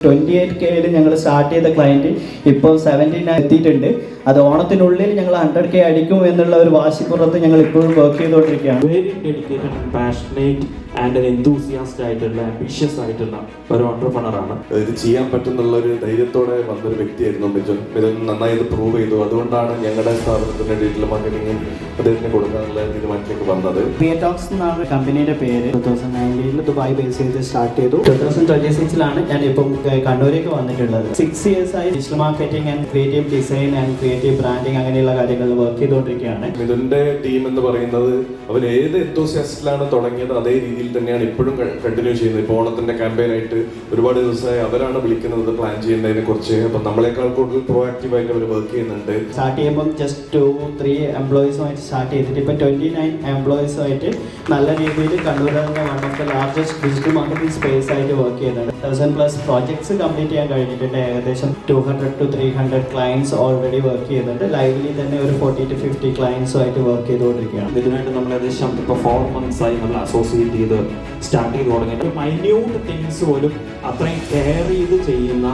28K ഞങ്ങൾ start ചെയ്ത client ഇപ്പോൾ 17 എത്തിയിട്ടുണ്ട്. അത് ഓണത്തിനുള്ളിൽ ഞങ്ങൾ 100K അടിക്കും എന്നുള്ള ഒരു വാശിപ്പുറത്ത് ഞങ്ങൾ ഇപ്പോഴും വർക്ക് ചെയ്തുകൊണ്ടിരിക്കുകയാണ്. Very dedicated and passionate and N enthusiast ആയിട്ടുള്ള ആംബിഷ്യസ് ആയിട്ടുള്ള ഒരു ഓൺട്രപ്രണറാണ്. ഇത് ചെയ്യാൻ പറ്റുന്നുള്ള ഒരു ധൈര്യത്തോടെ വന്നൊരു വ്യക്തിയായിരുന്നു മിഥുൻ. മിഥുൻ നന്നായി ഇത് പ്രൂവ് ചെയ്തു. അതുകൊണ്ടാണ് ഞങ്ങളുടെ സ്ഥാപനത്തിന്റെ ഡിജിറ്റൽ മാർക്കറ്റിംഗും അദ്ദേഹത്തിന് കൊടുക്കാനുള്ള തീരുമാനത്തിലേക്ക് വന്നത്. ക്രിയേറ്റോക്സ് എന്നാണ് കമ്പനിയുടെ പേര്. 2019 ദുബായ് ബേസ് ചെയ്ത് സ്റ്റാർട്ട് ചെയ്തു. 2026 ഞാൻ ഇപ്പം കണ്ണൂരേക്ക് വന്നിട്ടുള്ളത്. 6 years ആയി digital marketing and creative design and creative branding അങ്ങനെയുള്ള കാര്യങ്ങളിൽ വർക്ക് ചെയ്തുകൊണ്ടിരിക്കുകയാണ്. മിഥുന്റെ ടീം എന്ന് പറയുന്നത് അവൻ ഏത് എന്തൂസിയാസ്റ്റിലാണ് തുടങ്ങിയത് അതേ രീതിയിൽ തന്നെയാണ് ഇപ്പോഴും കണ്ടിന്യൂ ചെയ്യുന്നത്. ഇപ്പോൾ ഓണത്തിന്റെ ക്യാമ്പയിനായിട്ട് ഒരുപാട് ദിവസമായി അവരാണ് വിളിക്കുന്നത് പ്ലാൻ ചെയ്യുന്നതിനെ കുറിച്ച്. അപ്പം നമ്മളെക്കാൾ കൂടുതൽ പ്രൊആക്റ്റീവ് ആയിട്ട് അവർ വർക്ക് ചെയ്യുന്നുണ്ട്. സ്റ്റാർട്ട് ചെയ്യുമ്പോൾ ജസ്റ്റ് 2-3 എംപ്ലോയീസുമായിട്ട് സ്റ്റാർട്ട് ചെയ്തിട്ട് ഇപ്പം 29 എംപ്ലോയീസുമായിട്ട് നല്ല രീതിയിൽ കണ്ണൂരിൽ തന്നെ one of the largest digital marketing space ആയിട്ട് വർക്ക് ചെയ്യുന്നുണ്ട്. 1000+ പ്രോജക്ട്സ് കംപ്ലീറ്റ് ചെയ്യാൻ കഴിഞ്ഞിട്ടുണ്ട്. ഏകദേശം 200 to 300 ക്ലയൻസ് ഓൾറെഡി വർക്ക് ചെയ്യുന്നുണ്ട്. ലൈവിലി തന്നെ ഒരു 40 to 50 ക്ലയൻസുമായിട്ട് വർക്ക് ചെയ്തുകൊണ്ടിരിക്കുകയാണ്. ഇതിനായിട്ട് നമ്മൾ ഏകദേശം ഇപ്പോൾ 4 months ആയി നമ്മൾ അസോസിയേറ്റ് ചെയ്ത് സ്റ്റാർട്ട് ചെയ്ത് തുടങ്ങിയിട്ട് മൈന്യൂട്ട് തിങ്സ് പോലും അത്രയും കെയർ ചെയ്ത് ചെയ്യുന്ന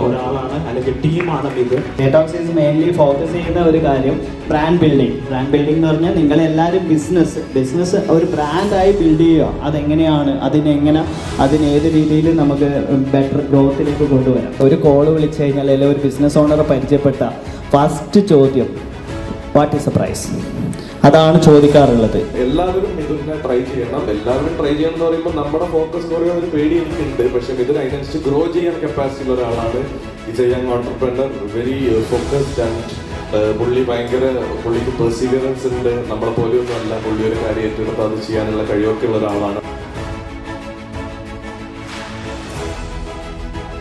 ഒരാളാണ്, അല്ലെങ്കിൽ ടീമാണ് ഇത്. ക്രിയേറ്റോക്സ് ഈസ് മെയിൻലി ഫോക്കസ് ചെയ്യുന്ന ഒരു കാര്യം ബ്രാൻഡ് ബിൽഡിംഗ്. ബ്രാൻഡ് ബിൽഡിംഗ് എന്ന് പറഞ്ഞാൽ നിങ്ങളെല്ലാവരും ബിസിനസ് ഒരു ബ്രാൻഡായി ബിൽഡ് ചെയ്യുക. അതെങ്ങനെയാണ്, അതിന് ഏത് രീതിയിൽ നമുക്ക് ബെറ്റർ ഗ്രോത്തിലേക്ക് കൊണ്ടുവരാം. ഒരു കോള് വിളിച്ചു കഴിഞ്ഞാൽ അല്ലെങ്കിൽ ഒരു ബിസിനസ് ഓണറെ പരിചയപ്പെട്ട ഫസ്റ്റ് ചോദ്യം വാട്ട് ഈസ് ദ പ്രൈസ്, അതാണ് ചോദിക്കാറുള്ളത്. എല്ലാവരും മിഥുനെ ട്രൈ ചെയ്യണം. എല്ലാവരും ട്രൈ ചെയ്യണം എന്ന് പറയുമ്പോൾ നമ്മുടെ ഫോക്കസ് കുറേ ഒരു പേടി എനിക്കുണ്ട്. പക്ഷെ മിഥുൻ അതിനനുസരിച്ച് ഗ്രോ ചെയ്യാൻ കപ്പാസിറ്റി ഉള്ള ഒരാളാണ്. Is A young entrepreneur, very focused and പുള്ളിക്ക് പെർസീവിയറൻസ് ഉണ്ട്. നമ്മളെ പോലെയൊന്നും അല്ല. പുള്ളി ഒരു കാര്യം ഏറ്റെടുത്ത് അത് ചെയ്യാനുള്ള കഴിവൊക്കെ ഉള്ള ഒരാളാണ്.